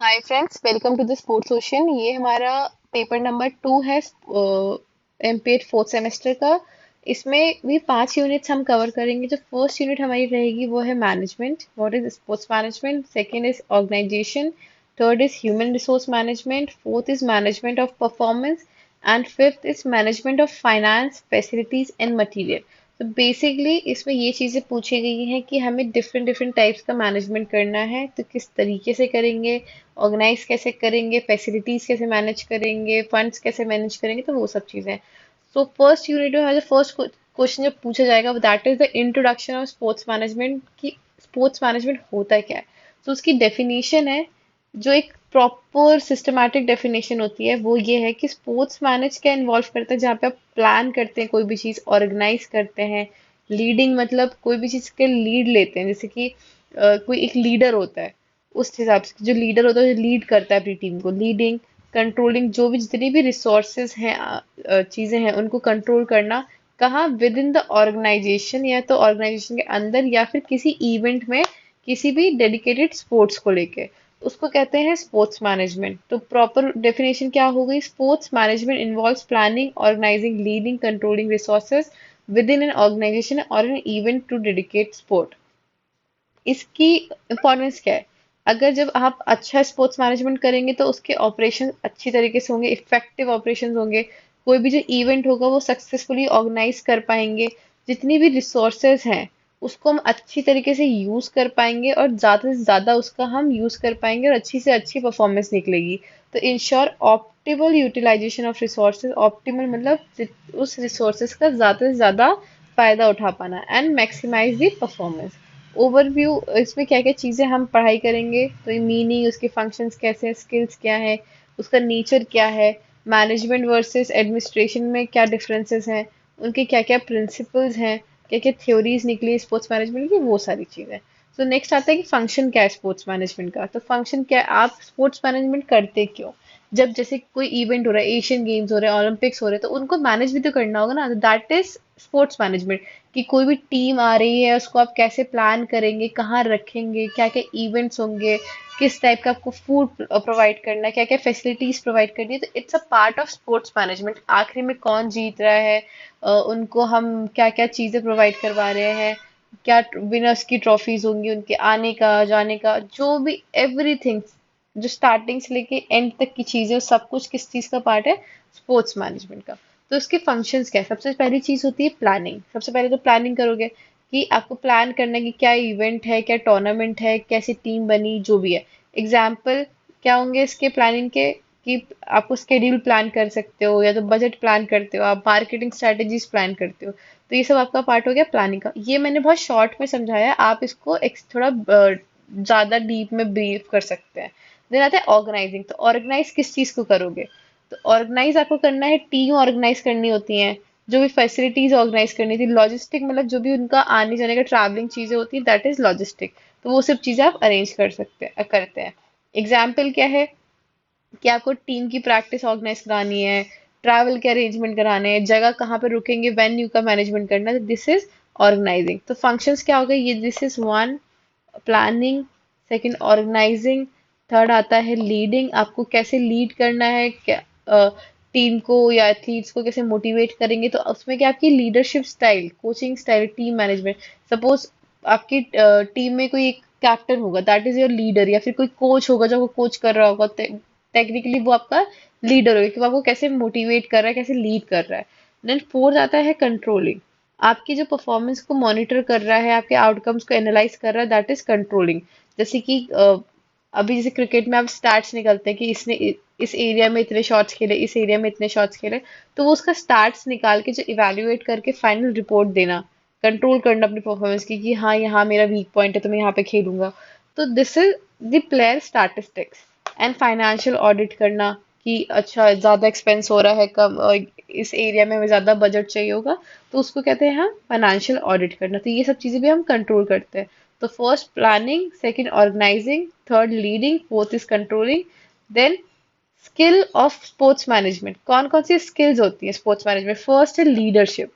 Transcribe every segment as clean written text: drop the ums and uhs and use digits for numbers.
Hi friends, welcome to the sports ocean. ये हमारा paper number 2 है एमपीएड फोर्थ सेमेस्टर का। इसमें भी 5 यूनिट्स हम कवर करेंगे। जो फर्स्ट यूनिट हमारी रहेगी वो है management, what is sports management. Second is organisation. Third is human resource management. Fourth is management of performance. And fifth is management of finance, facilities and material. तो basically इसमें ये चीज़ें पूछी गई हैं कि हमें डिफरेंट डिफरेंट टाइप्स का मैनेजमेंट करना है, तो किस तरीके से करेंगे, ऑर्गेनाइज कैसे करेंगे, फैसिलिटीज कैसे मैनेज करेंगे, फंड्स कैसे मैनेज करेंगे, तो वो सब चीज़ें। सो फर्स्ट यूनिट में हमारा फर्स्ट क्वेश्चन जब पूछा जाएगा that is the introduction of sports management, कि स्पोर्ट्स मैनेजमेंट होता क्या है। तो उसकी डेफिनेशन है, जो एक प्रॉपर सिस्टमैटिक डेफिनेशन होती है वो ये है कि स्पोर्ट्स मैनेज क्या इन्वॉल्व करता है, जहाँ पे आप प्लान करते हैं कोई भी चीज़, ऑर्गेनाइज करते हैं। लीडिंग मतलब कोई भी चीज़ के लीड लेते हैं, जैसे कि कोई एक लीडर होता है, उस हिसाब से जो लीडर होता है जो लीड करता है अपनी टीम को। लीडिंग, कंट्रोलिंग, जो भी जितनी भी रिसोर्सेज हैं, चीज़ें हैं, उनको कंट्रोल करना। कहाँ? विद इन द ऑर्गेनाइजेशन, या तो ऑर्गेनाइजेशन के अंदर या फिर किसी इवेंट में, किसी भी डेडिकेटेड स्पोर्ट्स को लेके, उसको कहते हैं स्पोर्ट्स मैनेजमेंट। तो प्रॉपर डेफिनेशन क्या हो गई? Sports management involves planning, organising, leading, controlling resources with in an organisation और an event to dedicate sport. इसकी इम्पोर्टेंस क्या है? अगर जब आप अच्छा स्पोर्ट्स मैनेजमेंट करेंगे तो उसके ऑपरेशन अच्छी तरीके से होंगे, इफेक्टिव ऑपरेशंस होंगे। कोई भी जो इवेंट होगा वो सक्सेसफुली ऑर्गेनाइज कर पाएंगे। जितनी भी रिसोर्सेज हैं उसको हम अच्छी तरीके से यूज कर पाएंगे, और ज़्यादा से ज़्यादा उसका हम यूज कर पाएंगे, और अच्छी से अच्छी परफॉर्मेंस निकलेगी। तो ensure optimal utilisation of resources. Optimal मतलब उस रिसोर्सेज का ज़्यादा से ज़्यादा फायदा उठा पाना, and maximise the performance. Overview, इसमें क्या क्या चीज़ें हम पढ़ाई करेंगे, तो मीनिंग, उसके फंक्शंस कैसे हैं, स्किल्स क्या है, उसका नेचर क्या है, मैनेजमेंट वर्सेस एडमिनिस्ट्रेशन में क्या डिफरेंसेस हैं, उनके क्या क्या प्रिंसिपल्स हैं, क्या क्या थ्योरीज निकली स्पोर्ट्स मैनेजमेंट की, वो सारी चीज़ें। तो नेक्स्ट आता है कि फंक्शन क्या है स्पोर्ट्स मैनेजमेंट का। तो फंक्शन क्या है, आप स्पोर्ट्स मैनेजमेंट करते क्यों? जब जैसे कोई इवेंट हो रहा है, एशियन गेम्स हो रहे हैं, ओलंपिक्स हो रहे हैं, तो उनको मैनेज भी तो करना होगा ना। That is sports management. कि कोई भी टीम आ रही है उसको आप कैसे प्लान करेंगे, कहाँ रखेंगे, क्या क्या इवेंट्स होंगे, किस टाइप का आपको फूड प्रोवाइड करना है, क्या क्या फैसिलिटीज प्रोवाइड करनी है। तो it's a part of sports management. आखिरी में कौन जीत रहा है, उनको हम क्या क्या चीज़ें प्रोवाइड करवा रहे हैं, क्या विनर्स की ट्रॉफीज होंगी, उनके आने का जाने का, जो भी एवरीथिंग, जो स्टार्टिंग से लेके एंड तक की चीज़ें, सब कुछ किस चीज़ का पार्ट है? स्पोर्ट्स मैनेजमेंट का। तो उसके फंक्शंस क्या है? सबसे पहली चीज़ होती है प्लानिंग। सबसे पहले तो प्लानिंग करोगे कि आपको प्लान करना है कि क्या इवेंट है, क्या टूर्नामेंट है, कैसी टीम बनी, जो भी है। एग्जाम्पल क्या होंगे इसके प्लानिंग के? कि आपको स्केड्यूल प्लान कर सकते हो, या तो बजट प्लान करते हो, आप मार्केटिंग स्ट्रेटेजीज प्लान करते हो। तो ये सब आपका पार्ट हो गया प्लानिंग का। ये मैंने बहुत शॉर्ट में समझाया है, आप इसको थोड़ा ज़्यादा डीप में ब्रीफ कर सकते हैं। देन आता है ऑर्गेनाइजिंग। तो ऑर्गेनाइज किस चीज़ को करोगे? तो ऑर्गेनाइज आपको करना है, टीम ऑर्गेनाइज करनी होती है, जो भी फैसिलिटीज ऑर्गेनाइज करनी थी, लॉजिस्टिक मतलब जो भी उनका आने जाने का ट्रैवलिंग चीजें होती है, दैट इज लॉजिस्टिक। तो वो सब चीजें आप अरेंज करते हैं। एग्जाम्पल क्या है? कि आपको टीम की प्रैक्टिस ऑर्गेनाइज करानी है, ट्रैवल के अरेंजमेंट कराने हैं, जगह कहाँ पे रुकेंगे, वेन्यू का मैनेजमेंट करना है। This is organising. तो फंक्शंस क्या हो गए ये? This is one, planning. Second organising. Third आता है लीडिंग, आपको कैसे लीड करना है, क्या टीम को या एथलीट्स को कैसे मोटिवेट करेंगे। तो उसमें क्या, आपकी leadership style, coaching style, team management. Suppose आपकी टीम में कोई एक कैप्टन होगा, दैट इज योर लीडर, या फिर कोई कोच होगा जो आपको कोच कर रहा होगा, टेक्निकली वो आपका लीडर होगा, कि वो आपको कैसे मोटिवेट कर रहा है, कैसे लीड कर रहा है। देन फोर्थ आता है कंट्रोलिंग, आपकी जो परफॉर्मेंस को मॉनिटर कर रहा है, आपके आउटकम्स को एनालाइज कर रहा है, दैट इज कंट्रोलिंग। जैसे कि अभी जैसे क्रिकेट में आप स्टैट्स निकलते हैं कि इसने इस एरिया में इतने शॉट्स खेले, इस एरिया में इतने शॉट्स खेले। तो वो उसका स्टैट्स निकाल के जो इवेल्युएट करके फाइनल रिपोर्ट देना, कंट्रोल करना अपनी परफॉर्मेंस की, कि हाँ यहाँ मेरा वीक पॉइंट है तो मैं यहाँ पे खेलूंगा। तो this is the player statistics. And financial audit करना, कि अच्छा ज़्यादा एक्सपेंस हो रहा है, कम इस एरिया में हमें ज़्यादा बजट चाहिए होगा, तो उसको कहते हैं हम फाइनेंशियल ऑडिट करना। तो ये सब चीज़ें भी हम कंट्रोल करते हैं। तो first planning, second organising, third leading, fourth is controlling. Then skill of sports management, कौन कौन सी स्किल्स होती है स्पोर्ट्स मैनेजमेंट? फर्स्ट है लीडरशिप।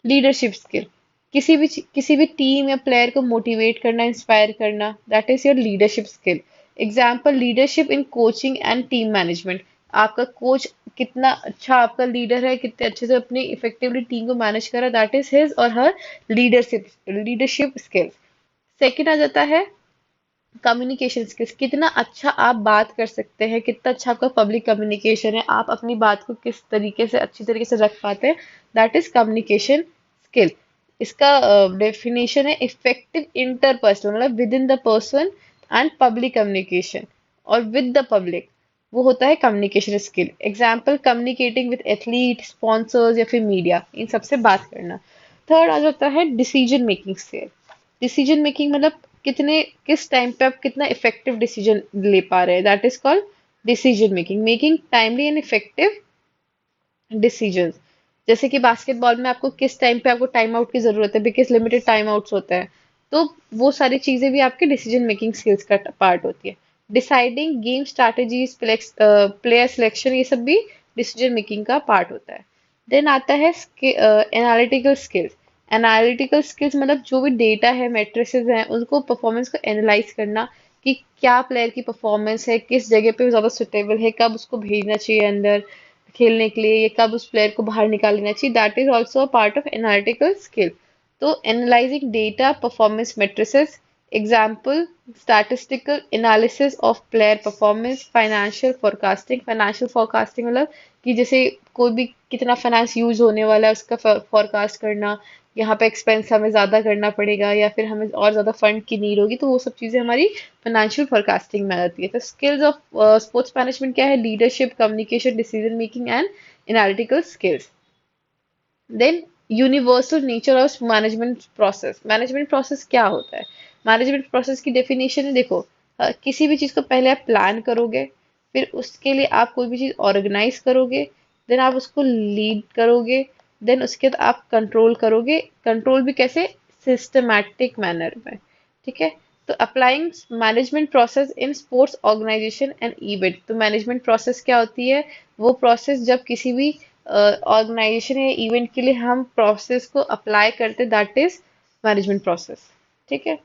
लीडरशिप स्किल, किसी भी टीम या प्लेयर को मोटिवेट करना, इंस्पायर करना, that is your leadership skill. Example leadership in coaching and team management. आपका कोच कितना अच्छा आपका लीडर है, कितने अच्छे से अपनी इफेक्टिवली टीम को मैनेज कर रहा है, दैट इज हिज और हर लीडरशिप लीडरशिप स्किल्स। सेकंड आ जाता है कम्युनिकेशन स्किल्स, कितना अच्छा आप बात कर सकते हैं, कितना अच्छा आपका पब्लिक कम्युनिकेशन है, आप अपनी बात को किस तरीके से अच्छी तरीके से रख पाते हैं, दैट इज कम्युनिकेशन स्किल। इसका डेफिनेशन है इफेक्टिव इंटरपर्सनल, मतलब with in the person and public communication और विद द पब्लिक, वो होता है communication skill. Example communicating with athlete, sponsors या फिर मीडिया, इन सबसे बात करना। थर्ड आ जाता है decision making skill. Decision making मतलब कितने किस टाइम पे आप कितना इफेक्टिव डिसीजन ले पा रहे हैं, that is called decision making. Making timely and effective decision. जैसे कि बास्केटबॉल में आपको किस टाइम पे आपको टाइम आउट की जरूरत है, बिकॉज लिमिटेड टाइम आउट्स होता है, तो वो सारी चीजें भी आपके डिसीजन मेकिंग स्किल्स का पार्ट होती है। Deciding game strategies, player selection, ये सब भी डिसीजन मेकिंग का पार्ट होता है। देन आता है एनालिटिकल स्किल्स। एनालिटिकल स्किल्स मतलब जो भी डेटा है, मैट्रिसेस हैं, उनको परफॉर्मेंस को एनालाइज करना कि क्या प्लेयर की परफॉर्मेंस है, किस जगह पे ज्यादा सुटेबल है, कब उसको भेजना चाहिए अंदर खेलने के लिए, ये कब उस प्लेयर को बाहर निकाल लेना चाहिए, that is also a part of analytical skill. तो analysing data, performance matrices, example statistical analysis of player performance, financial forecasting. Financial forecasting मतलब कि जैसे कोई भी कितना फाइनेंस यूज होने वाला है उसका फोरकास्ट करना, यहाँ पे एक्सपेंस हमें ज्यादा करना पड़ेगा या फिर हमें और ज्यादा फंड की नीड होगी, तो वो सब चीजें हमारी फाइनेंशियल फोरकास्टिंग में आ जाती है। तो स्किल्स ऑफ स्पोर्ट्स मैनेजमेंट क्या है? Leadership, communication, decision making and analytical skills. Then universal nature of management process. Management process क्या होता है? मैनेजमेंट प्रोसेस की डेफिनेशन है, देखो किसी भी चीज को पहले आप प्लान करोगे, फिर उसके लिए आप कोई भी चीज ऑर्गेनाइज करोगे, देन आप उसको लीड करोगे, देन उसके बाद आप कंट्रोल करोगे। कंट्रोल भी कैसे? सिस्टमैटिक मैनर में। ठीक है। तो applying management process in sports organisation and event. तो मैनेजमेंट प्रोसेस क्या होती है? वो प्रोसेस जब किसी भी ऑर्गेनाइजेशन या इवेंट के लिए हम प्रोसेस को अप्लाई करते, दैट इज मैनेजमेंट प्रोसेस। ठीक है।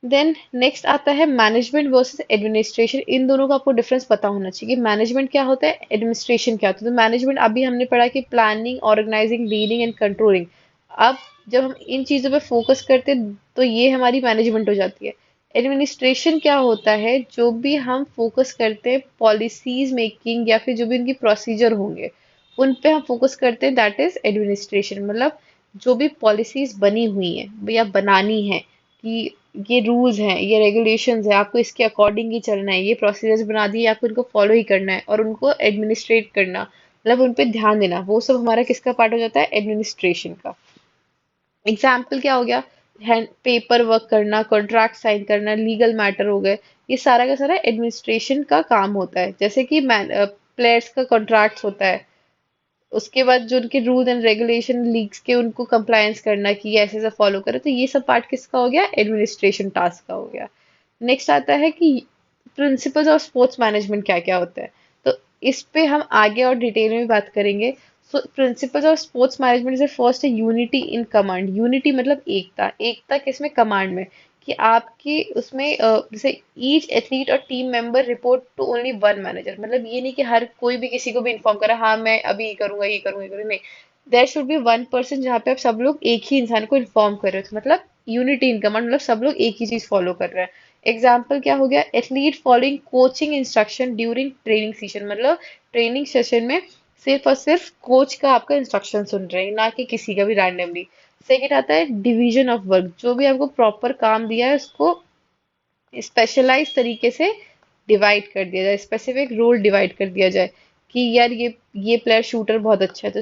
देन नेक्स्ट आता है मैनेजमेंट वर्सेस एडमिनिस्ट्रेशन। इन दोनों का आपको डिफरेंस पता होना चाहिए कि मैनेजमेंट क्या होता है, एडमिनिस्ट्रेशन क्या होता है। तो मैनेजमेंट अभी हमने पढ़ा कि planning, organising, leading and controlling. अब जब हम इन चीजों पे फोकस करते हैं तो ये हमारी मैनेजमेंट हो जाती है। एडमिनिस्ट्रेशन क्या होता है? जो भी हम फोकस करते हैं पॉलिसीज मेकिंग या फिर जो भी उनकी प्रोसीजर होंगे उन पे हम फोकस करते हैं, दैट इज एडमिनिस्ट्रेशन। मतलब जो भी पॉलिसीज बनी हुई है या बनानी है कि ये रूल्स हैं, ये रेगुलेशंस है, आपको इसके अकॉर्डिंग ही चलना है, ये प्रोसीजर्स बना दिए, आपको इनको फॉलो ही करना है और उनको एडमिनिस्ट्रेट करना, मतलब उन पे ध्यान देना, वो सब हमारा किसका पार्ट हो जाता है? एडमिनिस्ट्रेशन का। एग्जाम्पल क्या हो गया? हैंड पेपर वर्क करना, कॉन्ट्रैक्ट साइन करना, लीगल मैटर हो गए, ये सारा का सारा एडमिनिस्ट्रेशन का काम होता है। जैसे कि प्लेयर्स का कॉन्ट्रैक्ट होता है, उसके बाद जो उनके रूल एंड रेगुलेशन लीग्स के उनको कंप्लायंस करना कि ये ऐसे ऐसे फॉलो करे, तो ये सब पार्ट किसका हो गया? एडमिनिस्ट्रेशन टास्क का हो गया। नेक्स्ट आता है कि प्रिंसिपल्स ऑफ स्पोर्ट्स मैनेजमेंट क्या क्या होता है। तो इस पे हम आगे और डिटेल में भी बात करेंगे। सो प्रिंसिपल्स ऑफ स्पोर्ट्स मैनेजमेंट से फर्स्ट है यूनिटी इन कमांड। यूनिटी मतलब एकता। एकता किसमें? कमांड में। कि आपकी उसमें जैसे ईच एथलीट और team member report to only one manager. मतलब ये नहीं कि हर कोई भी किसी को भी इन्फॉर्म करे, हाँ मैं अभी ये करूंगा, ये करूंगा, ये करूंगा, नहीं। There should be one person जहाँ पे आप सब लोग एक ही इंसान को इन्फॉर्म कर रहे हो। तो मतलब यूनिटी इन कमांड, मतलब सब लोग एक ही चीज फॉलो कर रहे हैं। एग्जाम्पल क्या हो गया? Athlete following coaching instruction during training session. मतलब ट्रेनिंग सेशन में सिर्फ और सिर्फ कोच का आपका इंस्ट्रक्शन सुन रहे हैं, ना कि किसी का भी रैंडमली। सेकेंड आता है डिवीजन ऑफ वर्क। जो भी आपको प्रॉपर काम दिया है उसको स्पेशलाइज तरीके से डिवाइड कर दिया जाए, स्पेसिफिक रोल डिवाइड कर दिया जाए कि यार ये प्लेयर शूटर बहुत अच्छा है तो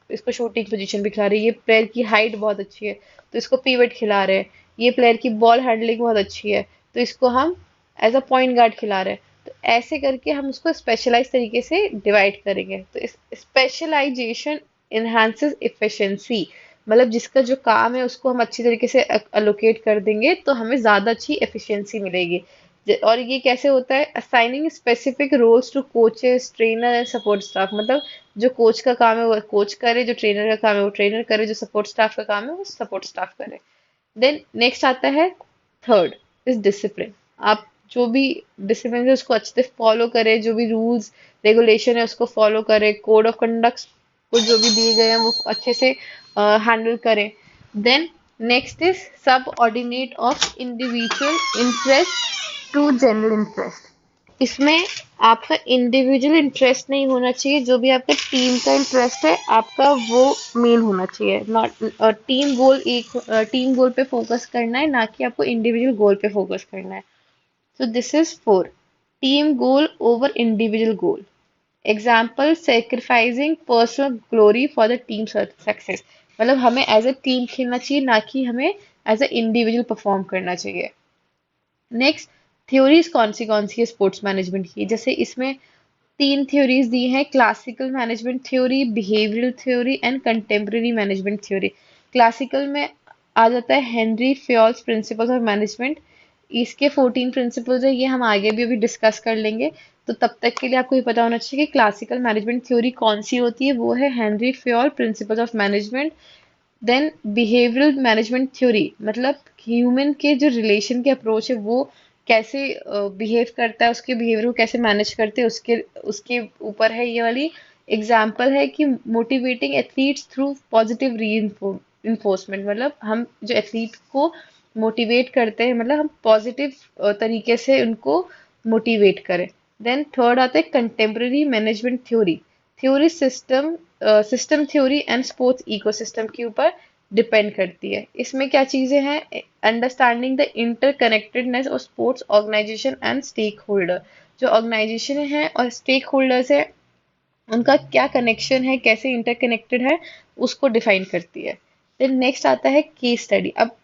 इसको शूटिंग पोजीशन भी खिला रहे हैं, ये प्लेयर की हाइट बहुत अच्छी है तो इसको पीवट खिला रहे हैं, ये प्लेयर की बॉल हैंडलिंग बहुत अच्छी है तो इसको हम एज अ पॉइंट गार्ड खिला रहे हैं। तो ऐसे करके हम उसको स्पेशलाइज तरीके से डिवाइड करेंगे। तो इस स्पेशलाइजेशन इनहांसेस इफिशिएंसी। मतलब जिसका जो काम है उसको हम अच्छी तरीके से अलोकेट कर देंगे तो हमें ज्यादा अच्छी एफिशिएंसी मिलेगी। और ये कैसे होता है? Assigning specific roles to coaches, trainer and support staff. मतलब जो कोच का काम है वो कोच करे, जो ट्रेनर का काम है वो ट्रेनर करे, जो सपोर्ट स्टाफ का काम है वो सपोर्ट स्टाफ करे। देन नेक्स्ट आता है थर्ड इज डिसिप्लिन। आप जो भी डिसिप्लिन है उसको अच्छे से फॉलो करे, जो भी रूल्स रेगुलेशन है उसको फॉलो करे, कोड ऑफ कंडक्ट को जो भी दिए गए हैं वो अच्छे से हैंडल करें। Then next is subordinate of individual interest to general interest. इसमें आपका इंडिविजुअल इंटरेस्ट नहीं होना चाहिए, जो भी आपका टीम का इंटरेस्ट है आपका वो मेन होना चाहिए। नॉट टीम गोल पे फोकस करना है, ना कि आपको इंडिविजुअल गोल पे फोकस करना है। So this is four, team goal over individual goal. Example, sacrificing personal glory for the team success. मतलब हमें एज अ टीम खेलना चाहिए, ना कि हमें एज अ इंडिविजुअल परफॉर्म करना चाहिए। नेक्स्ट, थ्योरीज कौन सी है स्पोर्ट्स मैनेजमेंट की? जैसे इसमें तीन थ्योरीज दी हैं, classical management theory, behavioural theory and contemporary management theory. Classical में आ जाता है Henry Fayol's principles of management. इसके 14 प्रिंसिपल्स है, ये हम आगे भी अभी डिस्कस कर लेंगे। तो तब तक के लिए आपको ये पता होना चाहिए कि क्लासिकल मैनेजमेंट थ्योरी कौन सी होती है, वो है Henri Fayol principles of management. Then behavioural management theory, मतलब ह्यूमन के जो रिलेशन के अप्रोच है वो कैसे बिहेव करता है, उसके बिहेवियर को कैसे मैनेज करते हैं, उसके उसके ऊपर है ये वाली। एग्जाम्पल है कि मोटिवेटिंग एथलीट्स थ्रू पॉजिटिव री इन्फोर्समेंट, मतलब हम जो एथलीट को मोटिवेट करते हैं, मतलब हम पॉजिटिव तरीके से उनको मोटिवेट करें। देन थर्ड आता है contemporary management theory. Theory system theory and sports ecosystem के ऊपर डिपेंड करती है। इसमें क्या चीजें हैं? Understanding the interconnectedness of sports organisation and stakeholder. जो ऑर्गेनाइजेशन है और स्टेक होल्डर्स है उनका क्या कनेक्शन है, कैसे इंटरकनेक्टेड है, उसको डिफाइन करती है। देन नेक्स्ट आता है केस स्टडी। अब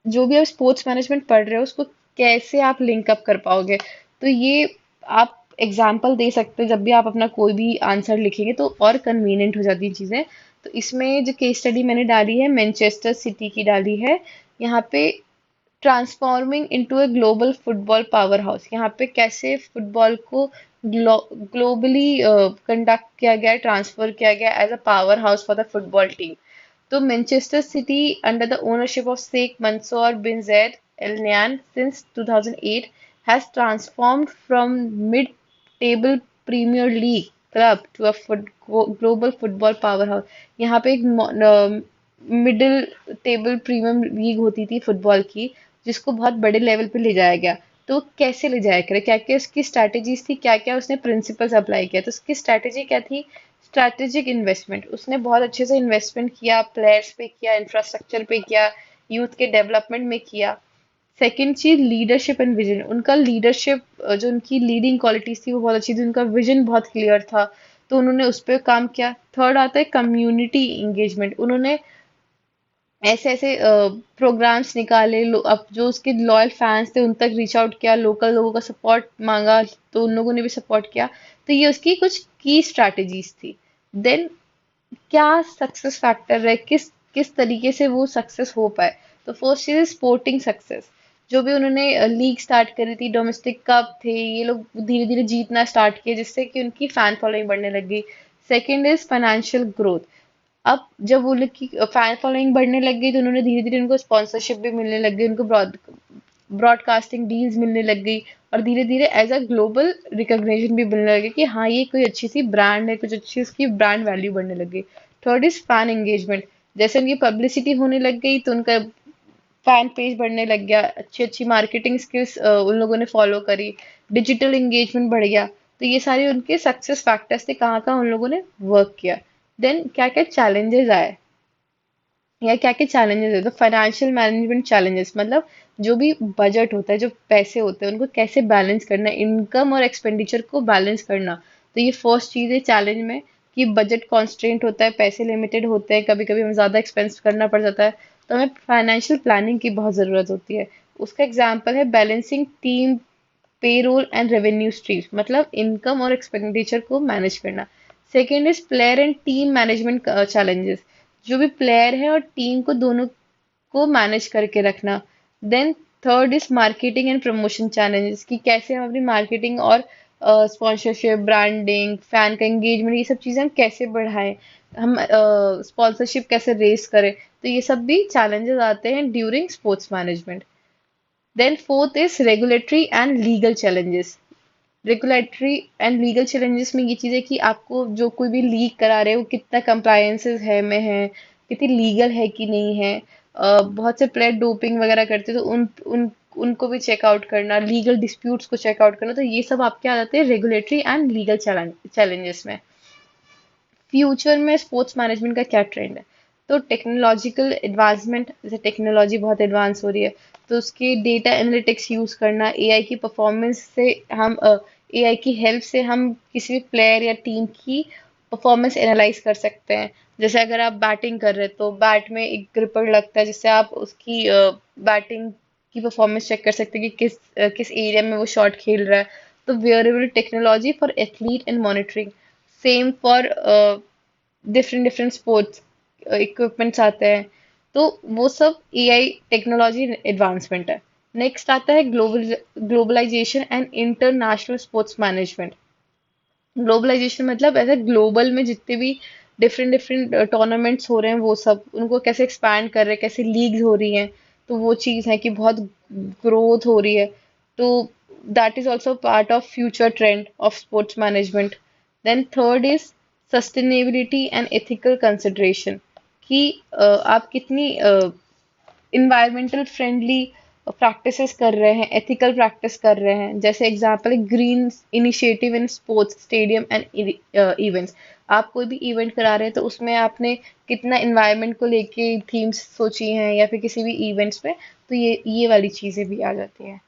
जो भी आप स्पोर्ट्स मैनेजमेंट पढ़ रहे हो उसको कैसे आप लिंक अप कर पाओगे, तो ये आप एग्जाम्पल दे सकते हो। जब भी आप अपना कोई भी आंसर लिखेंगे तो और कन्वीनियंट हो जाती हैं चीज़ें। तो इसमें जो केस स्टडी मैंने डाली है मैनचेस्टर सिटी की डाली है। यहाँ पे transforming into a global football power house, यहाँ पे कैसे फुटबॉल को ग्लोबली कंडक्ट किया गया, ट्रांसफर किया गया as a power house for the football team. तो Manchester City under the ownership of Sheikh Mansour bin Zayed Al Nahyan since 2008 has transformed from mid-table Premier League club to a global football powerhouse. यहाँ पे एक middle table premium league होती थी football की, जिसको बहुत बड़े लेवल पे ले जाया गया। तो कैसे ले जाया करे, क्या क्या उसकी स्ट्रैटेजीज थी, क्या क्या उसने प्रिंसिपल्स अप्लाई किया? तो उसकी स्ट्रैटेजी क्या थी? Strategic investment. उसने बहुत अच्छे से इन्वेस्टमेंट किया, प्लेयर्स पे किया, इंफ्रास्ट्रक्चर पे किया, यूथ के डेवलपमेंट में किया। सेकंड चीज लीडरशिप एंड विजन। उनका लीडरशिप, जो उनकी लीडिंग क्वालिटीज थी वो बहुत अच्छी थी, उनका विजन बहुत क्लियर था, तो उन्होंने उस पर काम किया। थर्ड आता है कम्युनिटी इंगेजमेंट। उन्होंने ऐसे ऐसे प्रोग्राम्स निकाले, अब जो उसके लॉयल फैंस थे उन तक रीच आउट किया, लोकल लोगों का सपोर्ट मांगा तो उन लोगों ने भी सपोर्ट किया। तो ये उसकी कुछ की स्ट्रैटेजीज थी। देन क्या सक्सेस फैक्टर है, किस किस तरीके से वो सक्सेस हो पाए? तो फर्स्ट चीज स्पोर्टिंग सक्सेस। जो भी उन्होंने लीग स्टार्ट करी थी, डोमेस्टिक कप थे, ये लोग धीरे धीरे जीतना स्टार्ट किए जिससे कि उनकी फैन फॉलोइंग बढ़ने लगी। Second is financial growth. अब जब वो लोग की फैन फॉलोइंग बढ़ने लग गई तो उन्होंने धीरे धीरे उनको स्पॉन्सरशिप भी मिलने लग गई, उनको ब्रॉडकास्टिंग डील्स मिलने लग गई, और धीरे धीरे एज अ ग्लोबल रिकॉग्निशन भी मिलने लगी कि हाँ ये कोई अच्छी सी ब्रांड है, कुछ अच्छी उसकी ब्रांड वैल्यू बढ़ने लग गई। Third is fan engagement. जैसे उनकी पब्लिसिटी होने लग गई तो उनका फैन पेज बढ़ने लग गया, अच्छी अच्छी मार्केटिंग स्किल्स उन लोगों ने फॉलो करी, डिजिटल एंगेजमेंट बढ़ गया। तो ये सारे उनके सक्सेस फैक्टर्स थे, कहाँ कहाँ उन लोगों ने वर्क किया। देन क्या क्या चैलेंजेस आए या क्या क्या चैलेंजेस है? तो फाइनेंशियल मैनेजमेंट चैलेंजेस, मतलब जो भी बजट होता है, जो पैसे होते हैं उनको कैसे बैलेंस करना है, इनकम और एक्सपेंडिचर को बैलेंस करना। तो ये फर्स्ट चीज़ है चैलेंज में, कि बजट कॉन्स्ट्रेंट होता है, पैसे लिमिटेड होते हैं, कभी कभी हमें ज़्यादा एक्सपेंस करना पड़ जाता है, तो हमें फाइनेंशियल प्लानिंग की बहुत ज़रूरत होती है। उसका एग्जाम्पल है balancing team payroll and revenue streams, मतलब इनकम और एक्सपेंडिचर को मैनेज करना। Second is player and team management challenges. जो भी प्लेयर है और टीम को दोनों को मैनेज करके रखना। Then third is marketing and promotion challenges, कि कैसे हम अपनी मार्केटिंग और स्पॉन्सरशिप, ब्रांडिंग, फैन का एंगेजमेंट, ये सब चीज़ें हम कैसे बढ़ाएं, हम स्पॉन्सरशिप कैसे रेस करें। तो ये सब भी चैलेंजेस आते हैं during sports management. Then fourth is regulatory and legal challenges. Regulatory and legal challenges में ये चीज़ है कि आपको जो कोई भी लीक करा रहे हो कितना कंप्लायंसेस है में है, कितनी लीगल है कि नहीं है। बहुत से प्लेयर डोपिंग वगैरह करते हैं तो उन उनको भी चेकआउट करना, लीगल डिस्प्यूट्स को चेकआउट करना, तो ये सब आपके आ जाते हैं रेगुलेटरी एंड लीगल चैलेंजेस में। फ्यूचर में स्पोर्ट्स मैनेजमेंट का क्या ट्रेंड है? तो टेक्नोलॉजिकल एडवांसमेंट, जैसे टेक्नोलॉजी बहुत एडवांस हो रही है, तो उसके डेटा एनालिटिक्स यूज करना, एआई की परफॉर्मेंस से हम एआई की हेल्प से हम किसी भी प्लेयर या टीम की परफॉर्मेंस एनालाइज कर सकते हैं। जैसे अगर आप बैटिंग कर रहे हैं तो बैट में एक ग्रिपर लगता है जिससे आप उसकी बैटिंग की परफॉर्मेंस चेक कर सकते हैं कि किस एरिया में वो शॉट खेल रहा है। तो wearable technology for athlete and monitoring, same for different different sports equipments आते हैं। तो वो सब एआई टेक्नोलॉजी एडवांसमेंट है। नेक्स्ट आता है globalisation and international sports management. Globalisation मतलब ऐसे ग्लोबल में जितने भी डिफरेंट डिफरेंट टूर्नामेंट्स हो रहे हैं वो सब उनको कैसे एक्सपैंड कर रहे हैं, कैसे लीग्स हो रही हैं, तो वो चीज़ है कि बहुत ग्रोथ हो रही है। तो that is also part of future trend of sports management. Then third is sustainability and ethical consideration, कि आप कितनी इन्वायरमेंटल फ्रेंडली प्रैक्टिसेस कर रहे हैं, एथिकल प्रैक्टिस कर रहे हैं। जैसे example green initiative in sports stadium and events. आप कोई भी इवेंट करा रहे हैं तो उसमें आपने कितना इन्वायरमेंट को लेके थीम्स सोची हैं या फिर किसी भी इवेंट्स में, तो ये वाली चीज़ें भी आ जाती हैं।